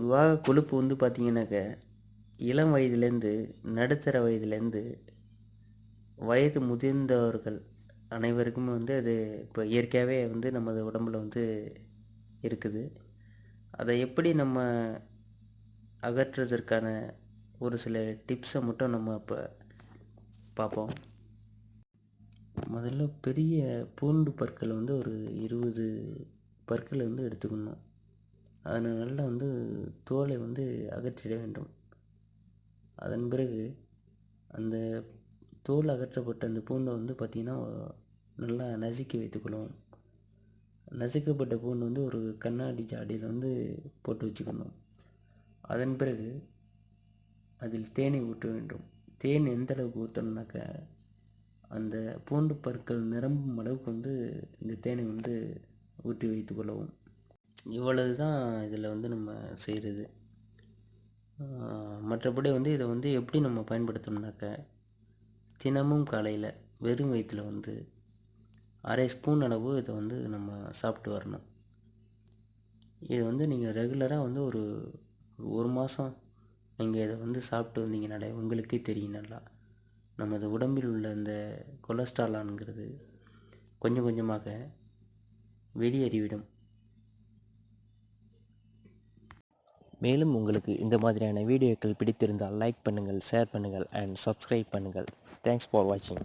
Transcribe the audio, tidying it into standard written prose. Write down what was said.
பொதுவாக கொழுப்பு வந்து பார்த்திங்கனாக்க இளம் வயதுலேருந்து நடுத்தர வயதுலேருந்து வயது முதிர்ந்தவர்கள் அனைவருக்குமே வந்து அது இப்போ இயற்கையாகவே வந்து நமது உடம்பில் வந்து இருக்குது. அதை எப்படி நம்ம அகற்றுவதற்கான ஒரு சில டிப்ஸை மட்டும் நம்ம இப்போ பார்ப்போம். முதல்ல பெரிய பூண்டு பற்கள் வந்து ஒரு 20 பற்களை வந்து எடுத்துக்கணும். அதனை நல்லா வந்து தோலை வந்து அகற்றிட வேண்டும். அதன் பிறகு அந்த தோல் அகற்றப்பட்ட அந்த பூண்டை வந்து பார்த்திங்கன்னா நல்லா நசுக்கி வைத்துக்கொள்ளும். நசுக்கப்பட்ட பூண்டு வந்து ஒரு கண்ணாடி ஜாடியில் வந்து போட்டு வச்சுக்கணும். அதன் பிறகு அதில் தேனை ஊற்ற வேண்டும். தேன் எந்த அளவுக்கு ஊற்றணுனாக்க அந்த பூண்டு பற்கள் நிரம்பும் அளவுக்கு வந்து இந்த தேனை வந்து ஊற்றி வைத்து கொள்ளவும். இவ்வளவு தான் இதில் வந்து நம்ம செய்கிறது. மற்றபடி வந்து இதை வந்து எப்படி நம்ம பயன்படுத்தணும்னாக்க தினமும் காலையில் வெறும் வயிற்றில் வந்து அரை ஸ்பூன் அளவு இதை வந்து நம்ம சாப்பிட்டு வரணும். இது வந்து நீங்கள் ரெகுலராக வந்து ஒரு மாதம் நீங்கள் இதை வந்து சாப்பிட்டு வந்தீங்கனாலே உங்களுக்கே தெரியும், நல்லா நமது உடம்பில் உள்ள இந்த கொலஸ்ட்ராலான்ங்கிறது கொஞ்சம் கொஞ்சமாக வெளியேறிவிடும். மேலும் உங்களுக்கு இந்த மாதிரியான வீடியோக்கள் பிடித்திருந்தால் லைக் பண்ணுங்கள், ஷேர் பண்ணுங்கள் அண்ட் சப்ஸ்கிரைப் பண்ணுங்கள். தேங்க்ஸ் ஃபார் வாட்சிங்.